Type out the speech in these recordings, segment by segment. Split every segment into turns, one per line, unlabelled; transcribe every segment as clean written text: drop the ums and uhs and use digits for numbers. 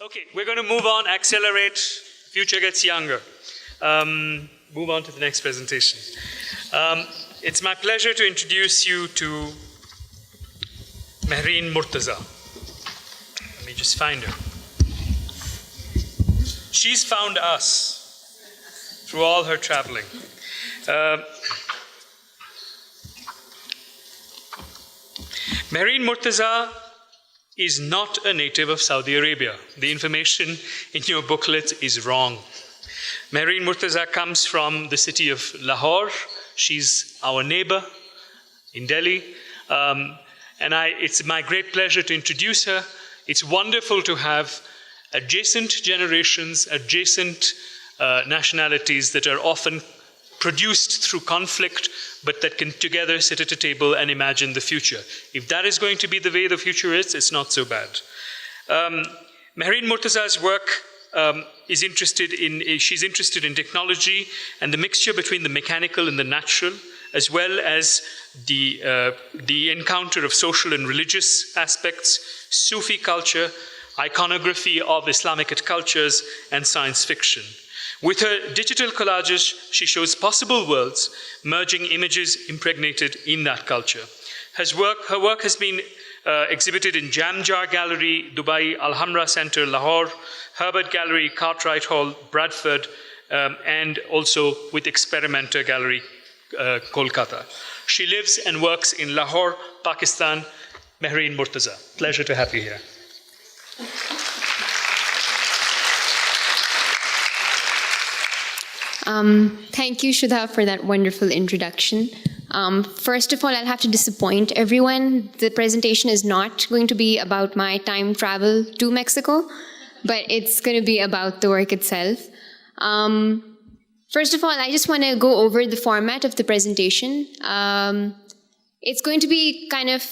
Okay, we're going to move on, accelerate, future gets younger. Move on to the next presentation. It's my pleasure to introduce you to Mehreen Murtaza. Let me just find her. She's found us through all her traveling. Mehreen Murtaza is not a native of Saudi Arabia. The information in your booklet is wrong. Mehreen Murtaza comes from the city of Lahore. She's our neighbor in Delhi. It's my great pleasure to introduce her. It's wonderful to have adjacent generations, adjacent nationalities that are often produced through conflict, but that can together sit at a table and imagine the future. If that is going to be the way the future is, it's not so bad. Mehreen Murtaza's work she's interested in technology and the mixture between the mechanical and the natural, as well as the encounter of social and religious aspects, Sufi culture, iconography of Islamic cultures, and science fiction. With her digital collages, she shows possible worlds, merging images impregnated in that culture. Her work has been exhibited in Jam Jar Gallery, Dubai, Alhambra Center, Lahore, Herbert Gallery, Cartwright Hall, Bradford, and also with Experimenter Gallery, Kolkata. She lives and works in Lahore, Pakistan. Mehreen Murtaza, pleasure to have you here.
Thank you, Shuddha, for that wonderful introduction. First of all, I'll have to disappoint everyone. The presentation is not going to be about my time travel to Mexico, but it's going to be about the work itself. First of all, I just want to go over the format of the presentation. It's going to be kind of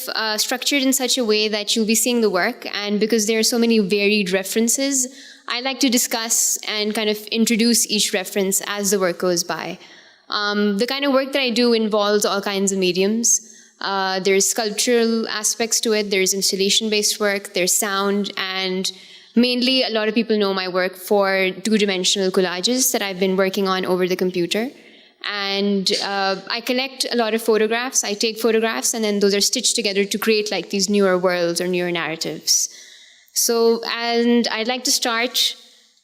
structured in such a way that you'll be seeing the work, and because there are so many varied references, I like to discuss and kind of introduce each reference as the work goes by. The kind of work that I do involves all kinds of mediums. There's sculptural aspects to it, there's installation-based work, there's sound, and mainly a lot of people know my work for two-dimensional collages that I've been working on over the computer. And I collect a lot of photographs, I take photographs, and then those are stitched together to create like these newer worlds or newer narratives. So, and I'd like to start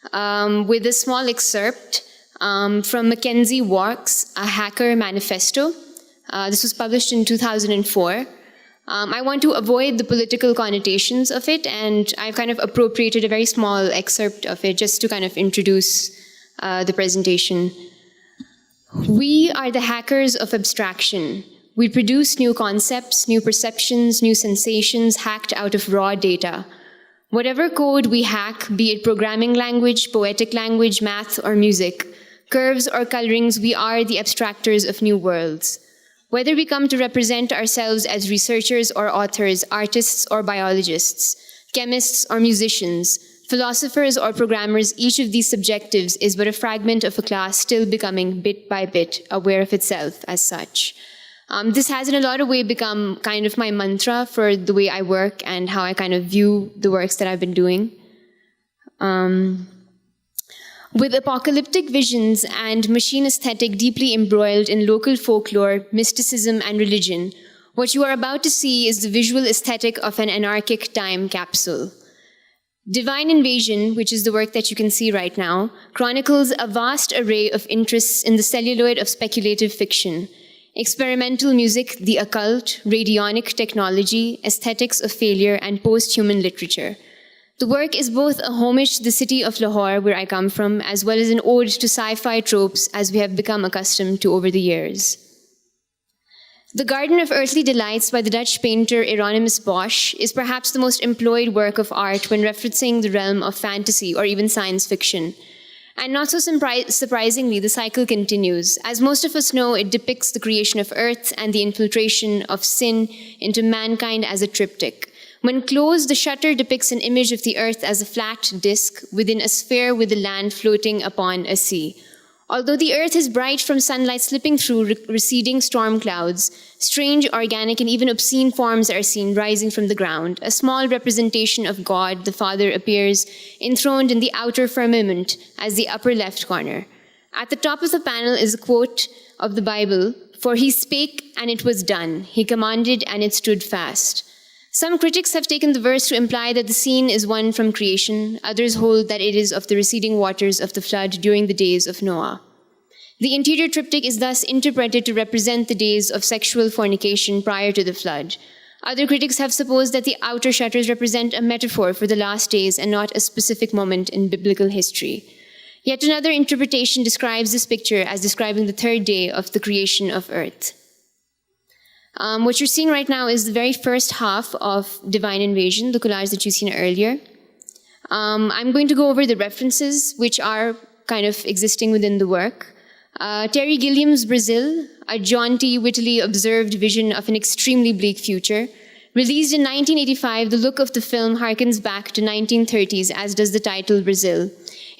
with a small excerpt from Mackenzie Wark's A Hacker Manifesto. This was published in 2004. I want to avoid the political connotations of it, and I've kind of appropriated a very small excerpt of it just to kind of introduce the presentation. We are the hackers of abstraction. We produce new concepts, new perceptions, new sensations hacked out of raw data. Whatever code we hack, be it programming language, poetic language, math, or music, curves or colorings, we are the abstractors of new worlds. Whether we come to represent ourselves as researchers or authors, artists or biologists, chemists or musicians, philosophers or programmers, each of these subjectives is but a fragment of a class still becoming bit by bit aware of itself as such. This has in a lot of ways become kind of my mantra for the way I work and how I kind of view the works that I've been doing. With apocalyptic visions and machine aesthetic deeply embroiled in local folklore, mysticism, and religion, what you are about to see is the visual aesthetic of an anarchic time capsule. Divine Invasion, which is the work that you can see right now, chronicles a vast array of interests in the celluloid of speculative fiction. Experimental music, the occult, radionic technology, aesthetics of failure, and post-human literature. The work is both a homage to the city of Lahore, where I come from, as well as an ode to sci-fi tropes as we have become accustomed to over the years. The Garden of Earthly Delights by the Dutch painter Hieronymus Bosch is perhaps the most employed work of art when referencing the realm of fantasy or even science fiction. And not so surprisingly, the cycle continues. As most of us know, it depicts the creation of Earth and the infiltration of sin into mankind as a triptych. When closed, the shutter depicts an image of the Earth as a flat disk within a sphere with the land floating upon a sea. Although the earth is bright from sunlight slipping through receding storm clouds, strange, organic, and even obscene forms are seen rising from the ground. A small representation of God, the Father, appears enthroned in the outer firmament as the upper left corner. At the top of the panel is a quote of the Bible, "For he spake, and it was done. He commanded, and it stood fast." Some critics have taken the verse to imply that the scene is one from creation. Others hold that it is of the receding waters of the flood during the days of Noah. The interior triptych is thus interpreted to represent the days of sexual fornication prior to the flood. Other critics have supposed that the outer shutters represent a metaphor for the last days and not a specific moment in biblical history. Yet another interpretation describes this picture as describing the third day of the creation of earth. What you're seeing right now is the very first half of Divine Invasion, the collage that you've seen earlier. I'm going to go over the references which are kind of existing within the work. Terry Gilliam's Brazil, a jaunty, wittily observed vision of an extremely bleak future. Released in 1985, the look of the film harkens back to 1930s, as does the title Brazil.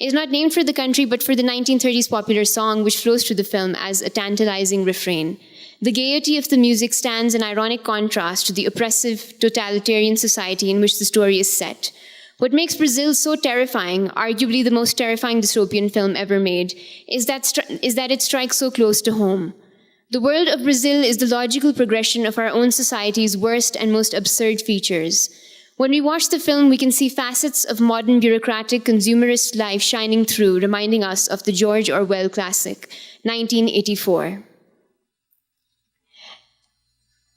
It is not named for the country, but for the 1930s popular song which flows through the film as a tantalizing refrain. The gaiety of the music stands in ironic contrast to the oppressive, totalitarian society in which the story is set. What makes Brazil so terrifying, arguably the most terrifying dystopian film ever made, is that it strikes so close to home. The world of Brazil is the logical progression of our own society's worst and most absurd features. When we watch the film, we can see facets of modern bureaucratic consumerist life shining through, reminding us of the George Orwell classic, 1984.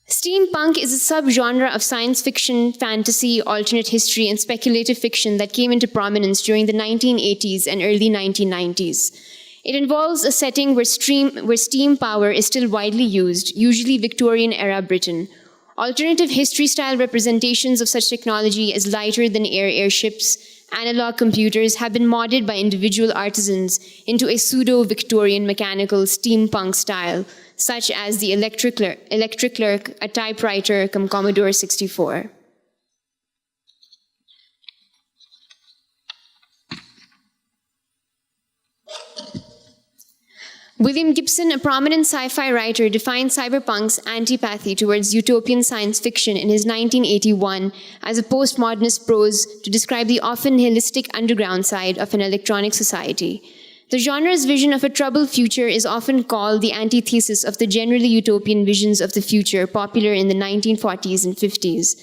Steampunk is a subgenre of science fiction, fantasy, alternate history, and speculative fiction that came into prominence during the 1980s and early 1990s. It involves a setting where steam power is still widely used, usually Victorian-era Britain. Alternative history-style representations of such technology as lighter-than-air airships, analog computers have been modded by individual artisans into a pseudo-Victorian mechanical steampunk style, such as the electric clerk, a typewriter, cum Commodore 64. William Gibson, a prominent sci-fi writer, defined cyberpunk's antipathy towards utopian science fiction in his 1981 as a postmodernist prose to describe the often nihilistic underground side of an electronic society. The genre's vision of a troubled future is often called the antithesis of the generally utopian visions of the future popular in the 1940s and 50s.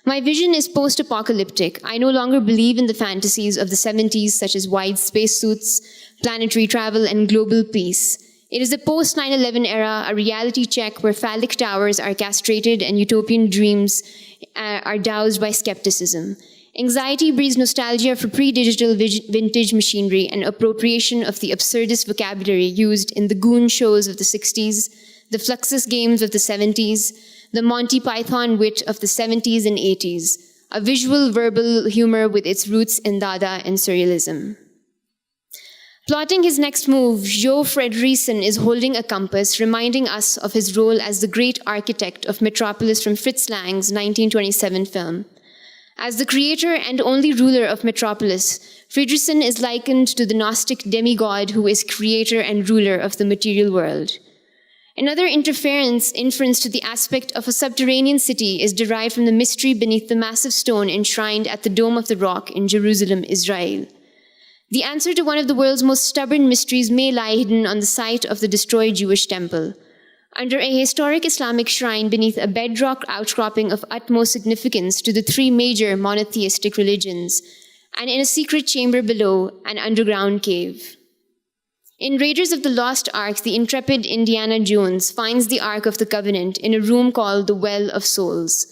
My vision is post-apocalyptic. I no longer believe in the fantasies of the 70s, such as wide spacesuits, planetary travel, and global peace. It is the post-9/11 era, a reality check where phallic towers are castrated and utopian dreams are doused by skepticism. Anxiety breeds nostalgia for pre-digital vintage machinery and appropriation of the absurdist vocabulary used in the Goon shows of the 60s, the Fluxus games of the 70s, the Monty Python wit of the 70s and 80s, a visual verbal humor with its roots in Dada and surrealism. Plotting his next move, Jo Fredriksson is holding a compass, reminding us of his role as the great architect of Metropolis from Fritz Lang's 1927 film. As the creator and only ruler of Metropolis, Fredriksson is likened to the Gnostic demigod who is creator and ruler of the material world. Another inference to the aspect of a subterranean city is derived from the mystery beneath the massive stone enshrined at the Dome of the Rock in Jerusalem, Israel. The answer to one of the world's most stubborn mysteries may lie hidden on the site of the destroyed Jewish temple. Under a historic Islamic shrine beneath a bedrock outcropping of utmost significance to the three major monotheistic religions, and in a secret chamber below, an underground cave. In Raiders of the Lost Ark, the intrepid Indiana Jones finds the Ark of the Covenant in a room called the Well of Souls.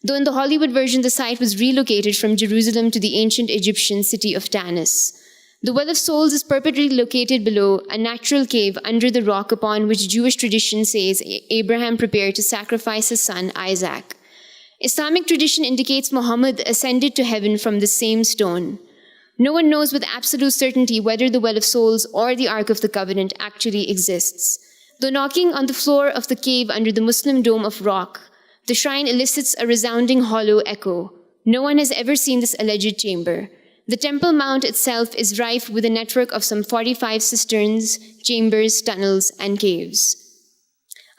Though in the Hollywood version, the site was relocated from Jerusalem to the ancient Egyptian city of Tanis. The Well of Souls is perpetually located below a natural cave under the rock upon which Jewish tradition says Abraham prepared to sacrifice his son Isaac. Islamic tradition indicates Muhammad ascended to heaven from the same stone. No one knows with absolute certainty whether the Well of Souls or the Ark of the Covenant actually exists. Though knocking on the floor of the cave under the Muslim dome of rock, the shrine elicits a resounding hollow echo. No one has ever seen this alleged chamber. The Temple Mount itself is rife with a network of some 45 cisterns, chambers, tunnels, and caves.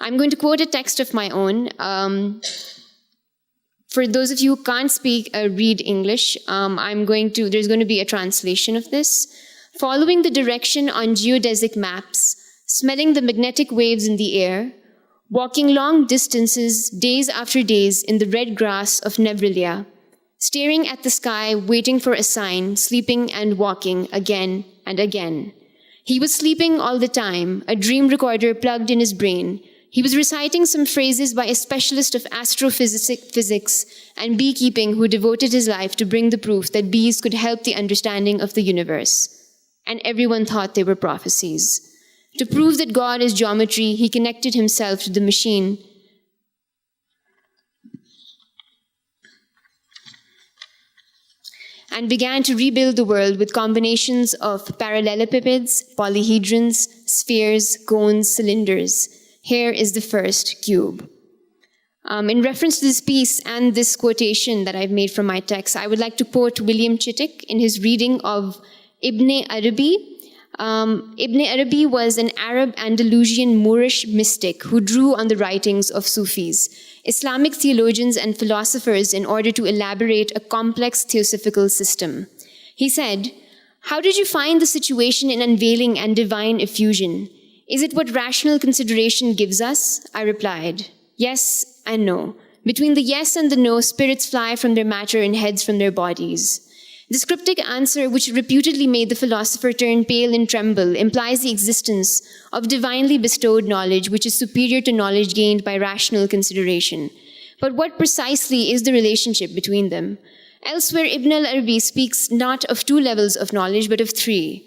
I'm going to quote a text of my own. For those of you who can't read English, there's going to be a translation of this. Following the direction on geodesic maps, smelling the magnetic waves in the air, walking long distances, days after days in the red grass of Nebrilia, staring at the sky, waiting for a sign, sleeping and walking again and again. He was sleeping all the time, a dream recorder plugged in his brain. He was reciting some phrases by a specialist of astrophysics and beekeeping who devoted his life to bring the proof that bees could help the understanding of the universe. And everyone thought they were prophecies. To prove that God is geometry, he connected himself to the machine and began to rebuild the world with combinations of parallelepipeds, polyhedrons, spheres, cones, cylinders. Here is the first cube. In reference to this piece and this quotation that I've made from my text, I would like to quote William Chittick in his reading of Ibn Arabi. Ibn Arabi was an Arab Andalusian Moorish mystic who drew on the writings of Sufis, Islamic theologians and philosophers in order to elaborate a complex theosophical system. He said, "How did you find the situation in unveiling and divine effusion? Is it what rational consideration gives us?" I replied, "Yes and no. Between the yes and the no, spirits fly from their matter and heads from their bodies." This cryptic answer, which reputedly made the philosopher turn pale and tremble, implies the existence of divinely bestowed knowledge, which is superior to knowledge gained by rational consideration. But what precisely is the relationship between them? Elsewhere, Ibn al-Arabi speaks not of two levels of knowledge, but of three.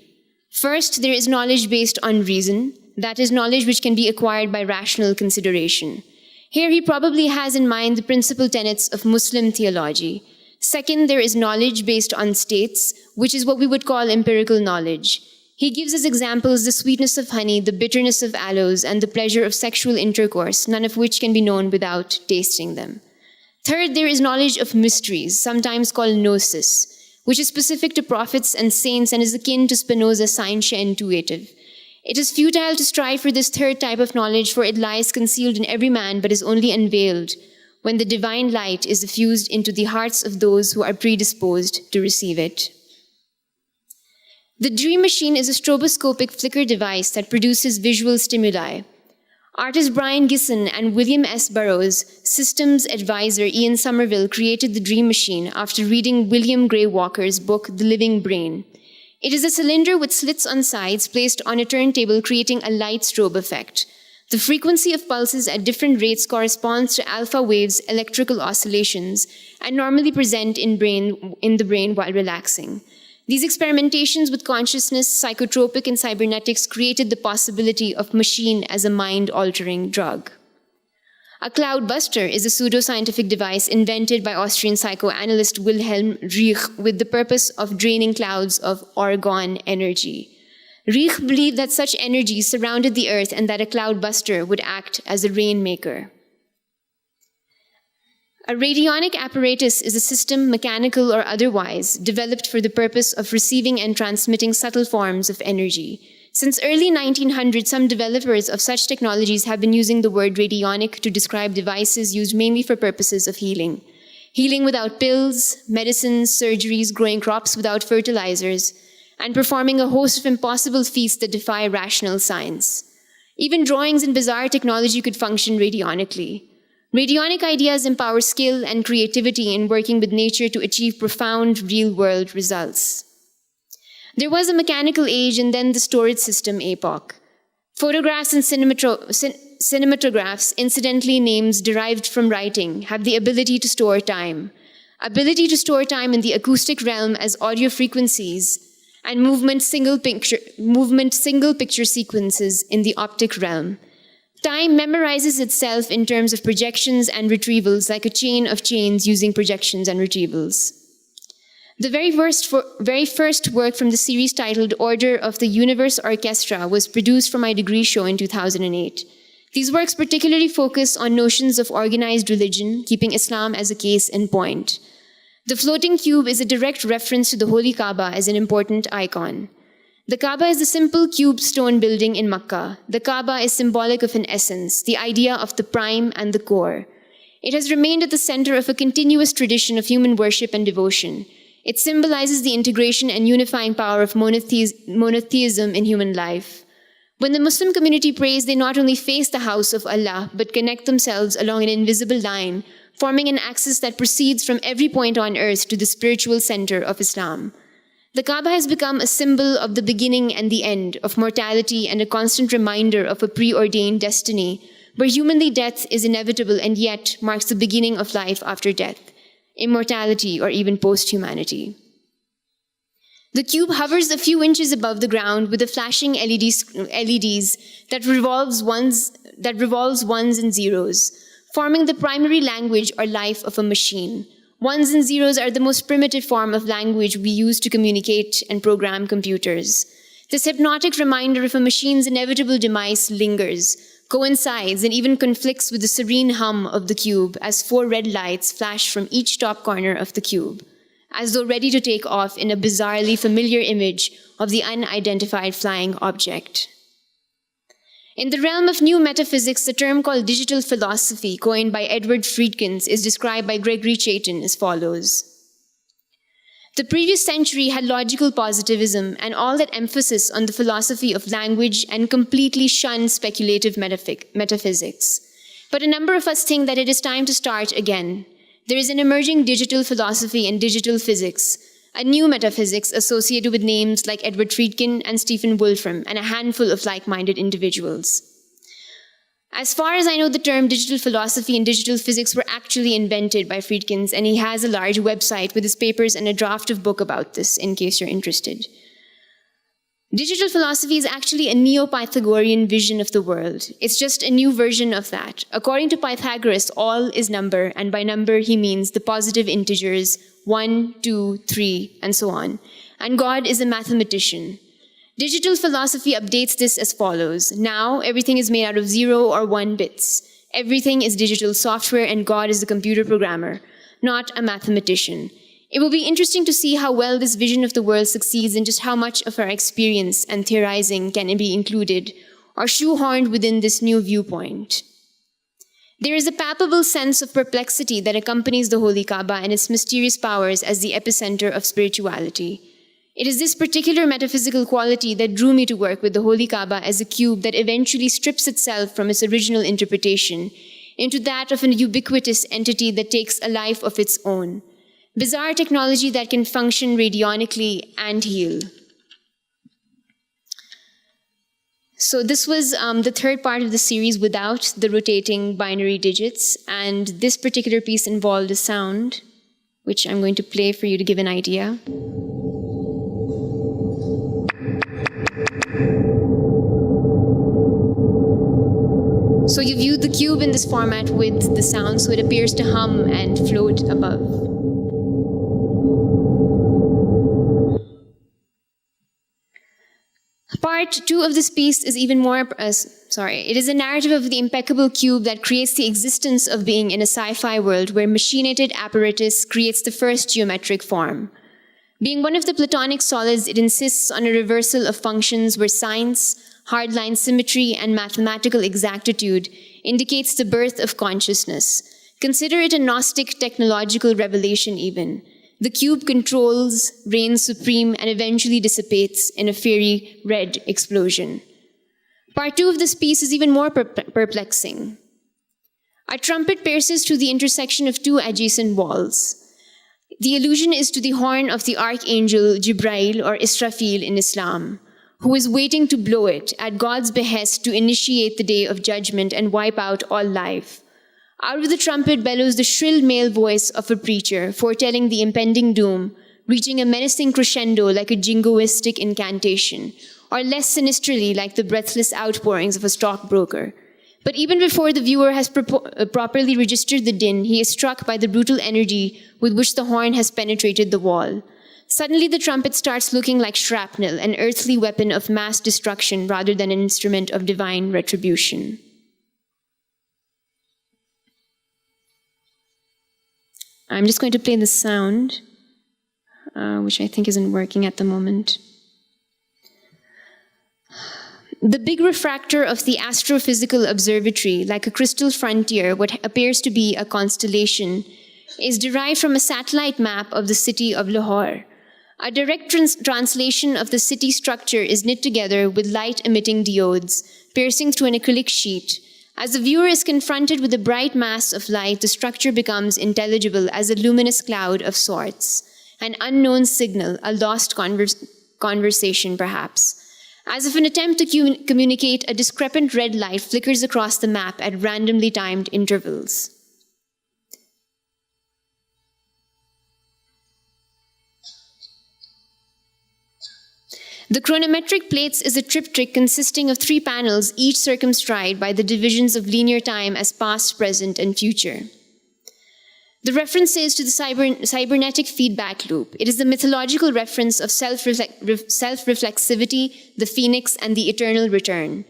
First, there is knowledge based on reason, that is, knowledge which can be acquired by rational consideration. Here he probably has in mind the principal tenets of Muslim theology. Second, there is knowledge based on states, which is what we would call empirical knowledge. He gives as examples the sweetness of honey, the bitterness of aloes, and the pleasure of sexual intercourse, none of which can be known without tasting them. Third, there is knowledge of mysteries, sometimes called gnosis, which is specific to prophets and saints and is akin to Spinoza's scientia intuitive. It is futile to strive for this third type of knowledge, for it lies concealed in every man, but is only unveiled when the divine light is diffused into the hearts of those who are predisposed to receive it. The dream machine is a stroboscopic flicker device that produces visual stimuli. Artist Brian Gisson and William S. Burroughs' systems advisor Ian Somerville created the dream machine after reading William Gray Walker's book, The Living Brain. It is a cylinder with slits on sides placed on a turntable, creating a light strobe effect. The frequency of pulses at different rates corresponds to alpha waves, electrical oscillations, and normally present in the brain while relaxing. These experimentations with consciousness, psychotropic, and cybernetics created the possibility of machine as a mind-altering drug. A cloudbuster is a pseudoscientific device invented by Austrian psychoanalyst Wilhelm Reich with the purpose of draining clouds of orgone energy. Reich believed that such energy surrounded the earth and that a cloudbuster would act as a rainmaker. A radionic apparatus is a system, mechanical or otherwise, developed for the purpose of receiving and transmitting subtle forms of energy. Since early 1900s, some developers of such technologies have been using the word radionic to describe devices used mainly for purposes of healing. Healing without pills, medicines, surgeries, growing crops without fertilizers, and performing a host of impossible feats that defy rational science. Even drawings and bizarre technology could function radionically. Radionic ideas empower skill and creativity in working with nature to achieve profound real-world results. There was a mechanical age and then the storage system epoch. Photographs and cinematographs, incidentally names derived from writing, have the ability to store time. Ability to store time in the acoustic realm as audio frequencies, and movement single picture sequences in the optic realm. Time memorizes itself in terms of projections and retrievals, like a chain of chains using projections and retrievals. The very first work from the series, titled Order of the Universe Orchestra, was produced for my degree show in 2008. These works particularly focus on notions of organized religion, keeping Islam as a case in point. The floating cube is a direct reference to the Holy Kaaba as an important icon. The Kaaba is the simple cube stone building in Makkah. The Kaaba is symbolic of an essence, the idea of the prime and the core. It has remained at the center of a continuous tradition of human worship and devotion. It symbolizes the integration and unifying power of monotheism in human life. When the Muslim community prays, they not only face the house of Allah, but connect themselves along an invisible line, forming an axis that proceeds from every point on earth to the spiritual center of Islam. The Kaaba has become a symbol of the beginning and the end, of mortality, and a constant reminder of a preordained destiny, where humanly death is inevitable and yet marks the beginning of life after death, immortality, or even post-humanity. The cube hovers a few inches above the ground with the flashing LEDs that revolves ones and zeros, forming the primary language or life of a machine. Ones and zeros are the most primitive form of language we use to communicate and program computers. This hypnotic reminder of a machine's inevitable demise lingers, coincides, and even conflicts with the serene hum of the cube as 4 red lights flash from each top corner of the cube, as though ready to take off in a bizarrely familiar image of the unidentified flying object. In the realm of new metaphysics, the term called digital philosophy, coined by Edward Friedkins, is described by Gregory Chaitin as follows. The previous century had logical positivism and all that emphasis on the philosophy of language and completely shunned speculative metaphysics. But a number of us think that it is time to start again. There is an emerging digital philosophy and digital physics, a new metaphysics associated with names like Edward Friedkin and Stephen Wolfram, and a handful of like-minded individuals. As far as I know, the term digital philosophy and digital physics were actually invented by Friedkins, and he has a large website with his papers and a draft of book about this, in case you're interested. Digital philosophy is actually a neo-Pythagorean vision of the world. It's just a new version of that. According to Pythagoras, all is number, and by number he means the positive integers 1, 2, 3, and so on. And God is a mathematician. Digital philosophy updates this as follows. Now, everything is made out of 0 or 1 bits. Everything is digital software, and God is the computer programmer, not a mathematician. It will be interesting to see how well this vision of the world succeeds and just how much of our experience and theorizing can be included or shoehorned within this new viewpoint. There is a palpable sense of perplexity that accompanies the Holy Kaaba and its mysterious powers as the epicenter of spirituality. It is this particular metaphysical quality that drew me to work with the Holy Kaaba as a cube that eventually strips itself from its original interpretation into that of an ubiquitous entity that takes a life of its own. Bizarre technology that can function radionically and heal. So this was the third part of the series without the rotating binary digits, and this particular piece involved a sound, which I'm going to play for you to give an idea. So you view the cube in this format with the sound, so it appears to hum and float above. Part 2 of this piece is even more, it is a narrative of the impeccable cube that creates the existence of being in a sci-fi world where machinated apparatus creates the first geometric form. Being one of the Platonic solids, it insists on a reversal of functions where science, hardline symmetry, and mathematical exactitude indicates the birth of consciousness. Consider it a Gnostic technological revelation even. The cube controls, reigns supreme, and eventually dissipates in a fiery red explosion. Part 2 of this piece is even more perplexing. A trumpet pierces through the intersection of 2 adjacent walls. The allusion is to the horn of the archangel Jibrail or Israfil in Islam, who is waiting to blow it at God's behest to initiate the day of judgment and wipe out all life. Out of the trumpet bellows the shrill male voice of a preacher, foretelling the impending doom, reaching a menacing crescendo like a jingoistic incantation, or less sinisterly like the breathless outpourings of a stockbroker. But even before the viewer has properly registered the din, he is struck by the brutal energy with which the horn has penetrated the wall. Suddenly the trumpet starts looking like shrapnel, an earthly weapon of mass destruction rather than an instrument of divine retribution. I'm just going to play the sound, which I think isn't working at the moment. The big refractor of the astrophysical observatory, like a crystal frontier, what appears to be a constellation, is derived from a satellite map of the city of Lahore. A direct translation of the city structure is knit together with light-emitting diodes, piercing through an acrylic sheet. As the viewer is confronted with a bright mass of light, the structure becomes intelligible as a luminous cloud of sorts, an unknown signal, a lost conversation perhaps. As if an attempt to communicate, a discrepant red light flickers across the map at randomly timed intervals. The chronometric plates is a triptych consisting of 3 panels, each circumscribed by the divisions of linear time as past, present, and future. The reference is to the cybernetic feedback loop. It is the mythological reference of self-reflexivity, the phoenix, and the eternal return.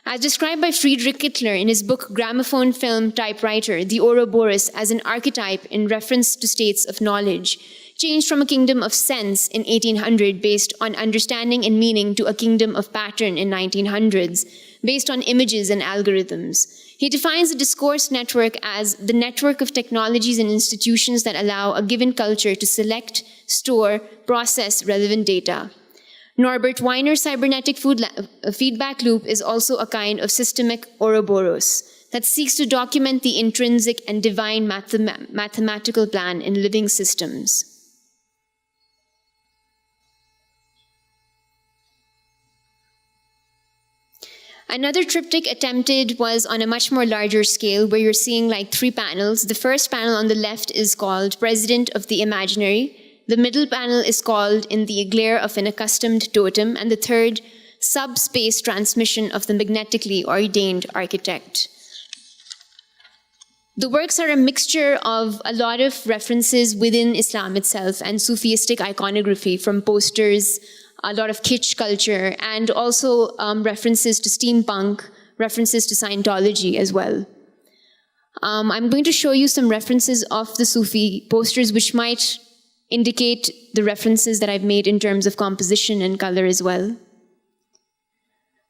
As described by Friedrich Kittler in his book Gramophone Film Typewriter, the Ouroboros as an archetype in reference to states of knowledge, changed from a kingdom of sense in 1800 based on understanding and meaning to a kingdom of pattern in 1900s based on images and algorithms. He defines the discourse network as the network of technologies and institutions that allow a given culture to select, store, process relevant data. Norbert Weiner's cybernetic feedback loop is also a kind of systemic Ouroboros that seeks to document the intrinsic and divine mathematical plan in living systems. Another triptych attempted was on a much more larger scale, where you're seeing like 3 panels. The first panel on the left is called President of the Imaginary. The middle panel is called In the Glare of an Accustomed Totem. And the third, Subspace Transmission of the Magnetically Ordained Architect. The works are a mixture of a lot of references within Islam itself and Sufistic iconography, from posters, a lot of kitsch culture, and also references to steampunk, references to Scientology as well. I'm going to show you some references of the Sufi posters which might indicate the references that I've made in terms of composition and color as well.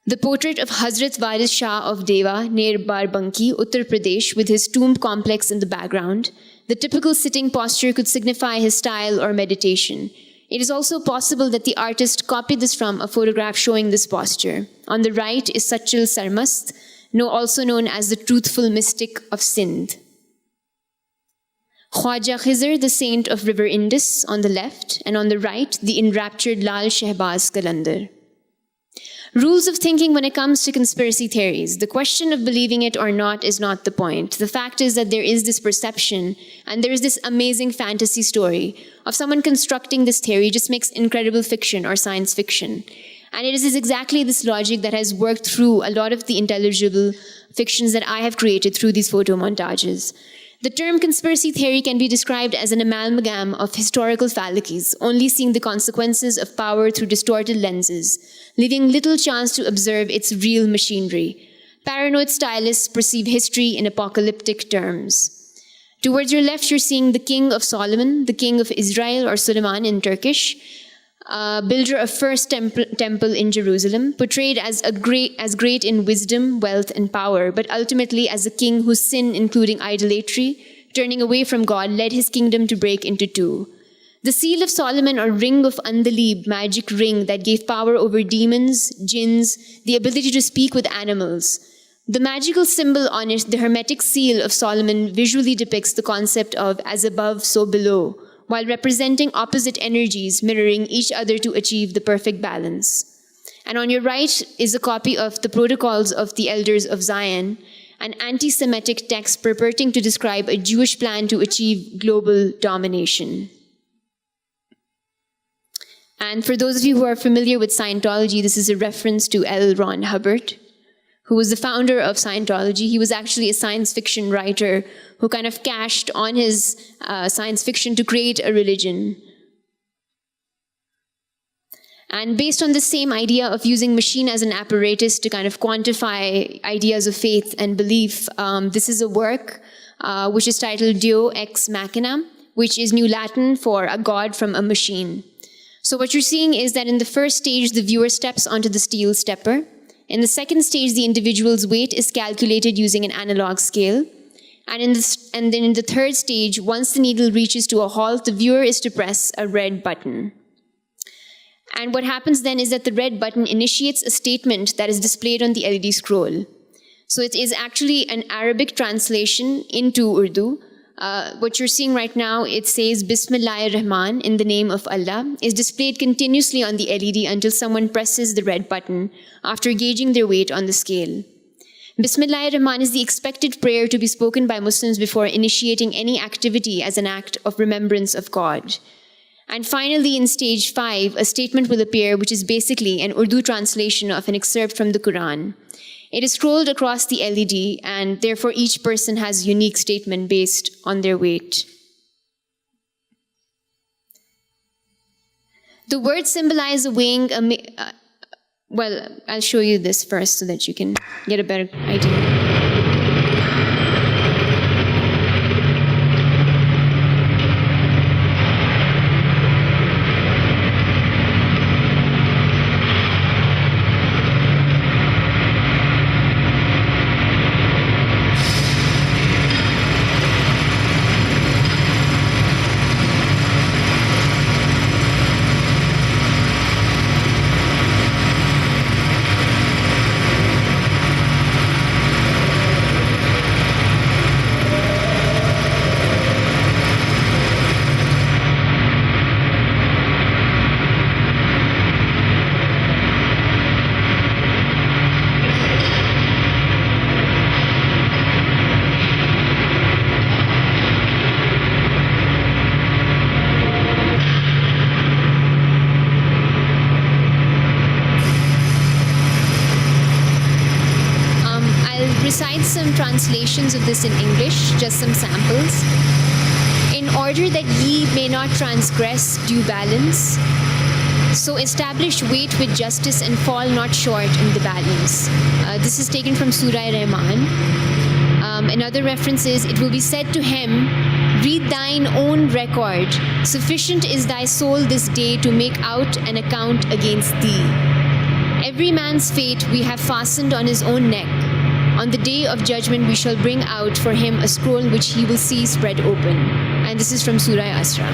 The portrait of Hazrat Waris Shah of Deva near Barbanki, Uttar Pradesh, with his tomb complex in the background. The typical sitting posture could signify his style or meditation. It is also possible that the artist copied this from a photograph showing this posture. On the right is Sachil Sarmast, also known as the truthful mystic of Sindh. Khwaja Khizr, the saint of River Indus, on the left, and on the right, the enraptured Lal Shehbaz Qalandar. Rules of thinking when it comes to conspiracy theories. The question of believing it or not is not the point. The fact is that there is this perception, and there is this amazing fantasy story of someone constructing this theory just makes incredible fiction or science fiction. And it is exactly this logic that has worked through a lot of the intelligible fictions that I have created through these photo montages. The term conspiracy theory can be described as an amalgam of historical fallacies, only seeing the consequences of power through distorted lenses, leaving little chance to observe its real machinery. Paranoid stylists perceive history in apocalyptic terms. Towards your left, you're seeing the king of Solomon, the king of Israel, or Suleiman in Turkish, builder of first temple in Jerusalem, portrayed as great in wisdom, wealth, and power, but ultimately as a king whose sin, including idolatry, turning away from God, led his kingdom to break into 2. The seal of Solomon, or ring of Andalib, magic ring that gave power over demons, jinns, the ability to speak with animals. The magical symbol on it, the hermetic seal of Solomon, visually depicts the concept of as above, so below, while representing opposite energies mirroring each other to achieve the perfect balance. And on your right is a copy of the Protocols of the Elders of Zion, an anti-Semitic text purporting to describe a Jewish plan to achieve global domination. And for those of you who are familiar with Scientology, this is a reference to L. Ron Hubbard, who was the founder of Scientology. He was actually a science fiction writer who kind of cashed on his science fiction to create a religion. And based on the same idea of using machine as an apparatus to kind of quantify ideas of faith and belief, this is a work which is titled Deo Ex Machina, which is New Latin for a god from a machine. So what you're seeing is that in the first stage, the viewer steps onto the steel stepper. In the second stage, the individual's weight is calculated using an analog scale. And then in the third stage, once the needle reaches to a halt, the viewer is to press a red button. And what happens then is that the red button initiates a statement that is displayed on the LED scroll. So it is actually an Arabic translation into Urdu. What you're seeing right now, it says Bismillahir Rahman, in the name of Allah, is displayed continuously on the LED until someone presses the red button after gauging their weight on the scale. Bismillahir Rahman is the expected prayer to be spoken by Muslims before initiating any activity as an act of remembrance of God. And finally, in stage 5, a statement will appear which is basically an Urdu translation of an excerpt from the Quran. It is scrolled across the LED, and therefore each person has a unique statement based on their weight. The words symbolize a weighing. Well, I'll show you this first so that you can get a better idea. Recite some translations of this in English, just some samples. In order that ye may not transgress due balance, so establish weight with justice and fall not short in the balance. This is taken from Surah Rahman. Another reference is, it will be said to him, read thine own record. Sufficient is thy soul this day to make out an account against thee. Every man's fate we have fastened on his own neck. On the day of judgment we shall bring out for him a scroll which he will see spread open. And this is from Surah Asra.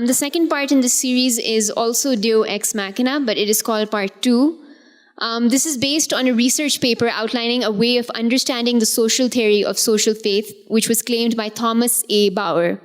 The second part in this series is also Deo Ex Machina, but it is called Part 2. This is based on a research paper outlining a way of understanding the social theory of social faith, which was claimed by Thomas A. Bauer.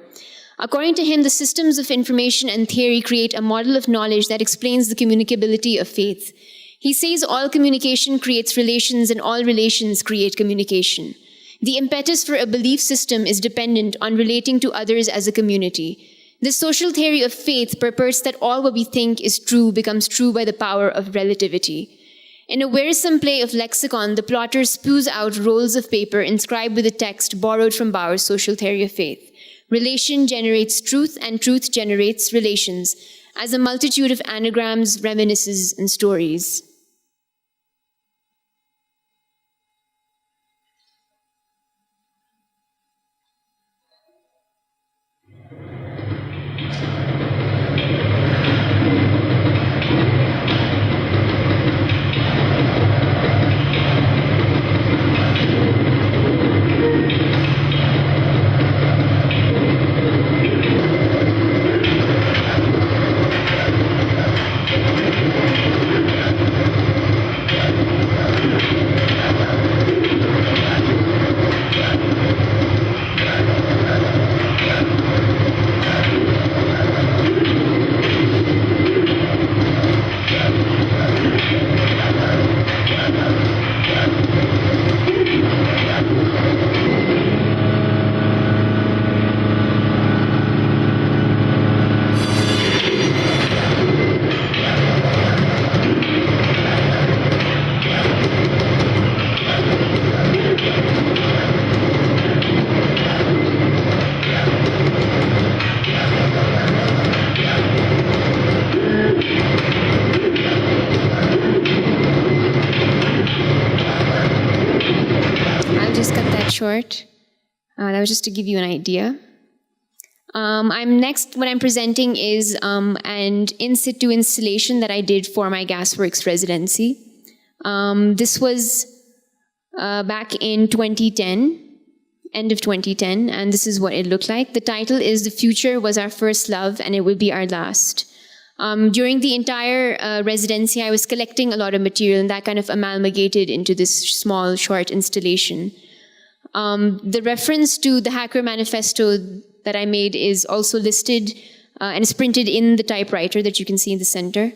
According to him, the systems of information and theory create a model of knowledge that explains the communicability of faith. He says all communication creates relations and all relations create communication. The impetus for a belief system is dependent on relating to others as a community. This social theory of faith purports that all what we think is true becomes true by the power of relativity. In a wearisome play of lexicon, the plotter spews out rolls of paper inscribed with a text borrowed from Bauer's social theory of faith. Relation generates truth, and truth generates relations, as a multitude of anagrams, reminiscences, and stories. was just to give you an idea. What I'm presenting is an in situ installation that I did for my Gasworks residency. This was back in 2010, end of 2010, and this is what it looked like. The title is "The Future Was Our First Love and It Will Be Our Last." During the entire residency, I was collecting a lot of material, and that kind of amalgamated into this small, short installation. The reference to the Hacker Manifesto that I made is also listed and is printed in the typewriter that you can see in the center.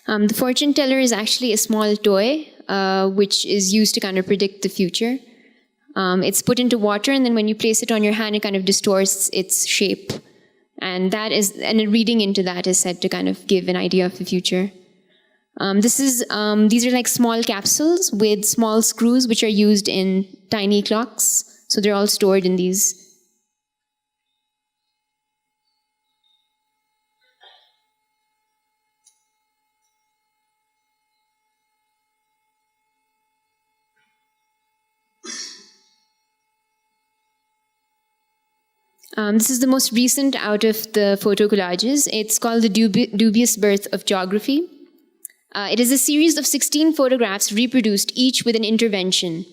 The fortune teller is actually a small toy, which is used to kind of predict the future. It's put into water, and then when you place it on your hand, it kind of distorts its shape. And a reading into that is said to kind of give an idea of the future. These are like small capsules with small screws, which are used in tiny clocks. So they're all stored in these. This is the most recent out of the photo collages. It's called The Dubious Birth of Geography. It is a series of 16 photographs reproduced, each with an intervention.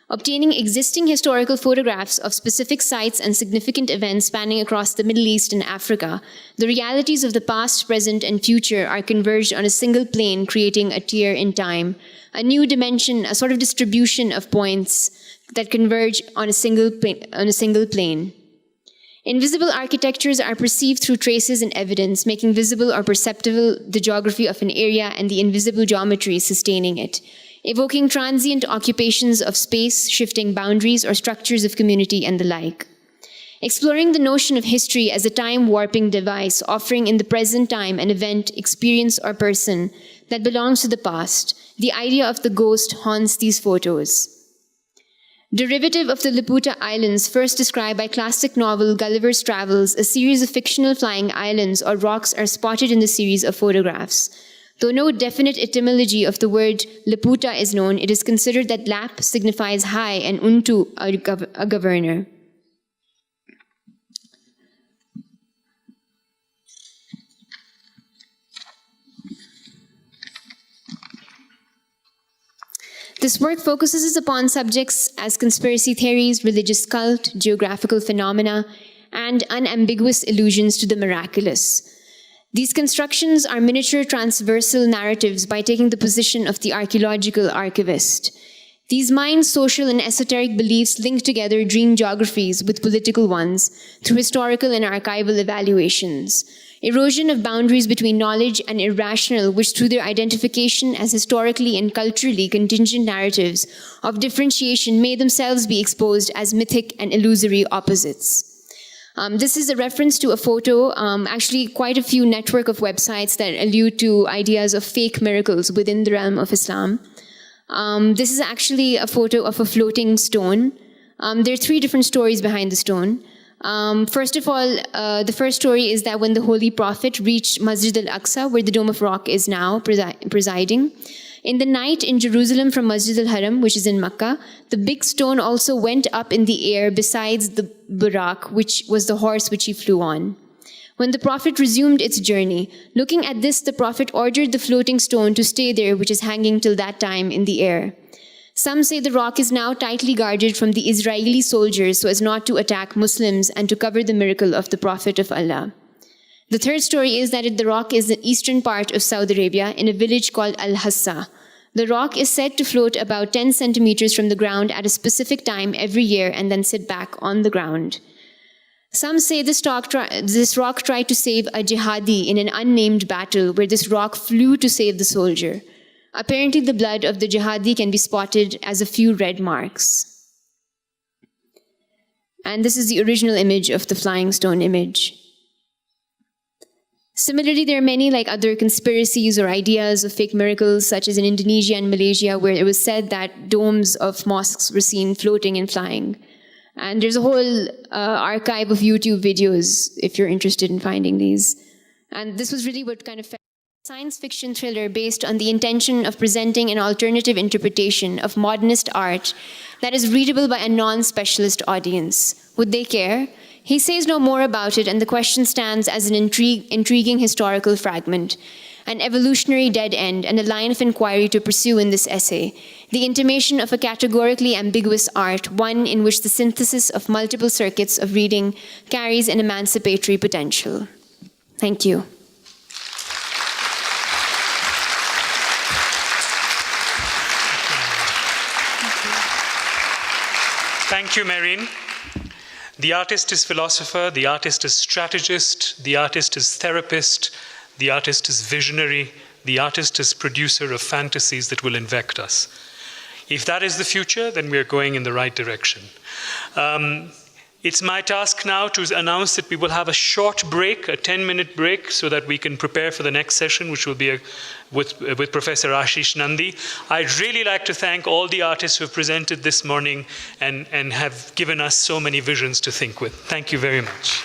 Obtaining existing historical photographs of specific sites and significant events spanning across the Middle East and Africa, the realities of the past, present, and future are converged on a single plane, creating a tier in time, a new dimension, a sort of distribution of points that converge on a single plane. Invisible architectures are perceived through traces and evidence, making visible or perceptible the geography of an area and the invisible geometry sustaining it, evoking transient occupations of space, shifting boundaries or structures of community and the like. Exploring the notion of history as a time-warping device, offering in the present time an event, experience, or person that belongs to the past, the idea of the ghost haunts these photos. Derivative of the Laputa Islands, first described by classic novel Gulliver's Travels, a series of fictional flying islands or rocks are spotted in the series of photographs. Though no definite etymology of the word Laputa is known, it is considered that Lap signifies high and Untu a governor. This work focuses upon subjects as conspiracy theories, religious cult, geographical phenomena, and unambiguous allusions to the miraculous. These constructions are miniature transversal narratives by taking the position of the archaeological archivist. These mind, social, and esoteric beliefs link together dream geographies with political ones through historical and archival evaluations. Erosion of boundaries between knowledge and irrational, which through their identification as historically and culturally contingent narratives of differentiation may themselves be exposed as mythic and illusory opposites. This is a reference to a photo, actually quite a few network of websites that allude to ideas of fake miracles within the realm of Islam. This is actually a photo of a floating stone. There are three different stories behind the stone. First of all, the first story is that when the Holy Prophet reached Masjid al-Aqsa, where the Dome of Rock is now presiding, in the night in Jerusalem from Masjid al-Haram, which is in Makkah, the big stone also went up in the air besides the Burak, which was the horse which he flew on. When the Prophet resumed its journey, looking at this, the Prophet ordered the floating stone to stay there, which is hanging till that time in the air. Some say the rock is now tightly guarded from the Israeli soldiers so as not to attack Muslims and to cover the miracle of the Prophet of Allah. The third story is that the rock is the eastern part of Saudi Arabia in a village called Al-Hassa. The rock is said to float about 10 centimeters from the ground at a specific time every year and then sit back on the ground. Some say this rock tried to save a jihadi in an unnamed battle where this rock flew to save the soldier. Apparently, the blood of the jihadi can be spotted as a few red marks. And this is the original image of the flying stone image. Similarly, there are many other conspiracies or ideas of fake miracles, such as in Indonesia and Malaysia, where it was said that domes of mosques were seen floating and flying. And there's a whole archive of YouTube videos, if you're interested in finding these. And this was really what kind of science fiction thriller based on the intention of presenting an alternative interpretation of modernist art that is readable by a non-specialist audience. Would they care? He says no more about it, and the question stands as an intriguing historical fragment, an evolutionary dead end, and a line of inquiry to pursue in this essay, the intimation of a categorically ambiguous art, one in which the synthesis of multiple circuits of reading carries an emancipatory potential. Thank you.
Thank you, Mehreen. The artist is philosopher, the artist is strategist, the artist is therapist, the artist is visionary, the artist is producer of fantasies that will infect us. If that is the future, then we are going in the right direction. It's my task now to announce that we will have a short break, a 10-minute break, so that we can prepare for the next session, which will be with Professor Ashish Nandi. I'd really like to thank all the artists who have presented this morning and have given us so many visions to think with. Thank you very much.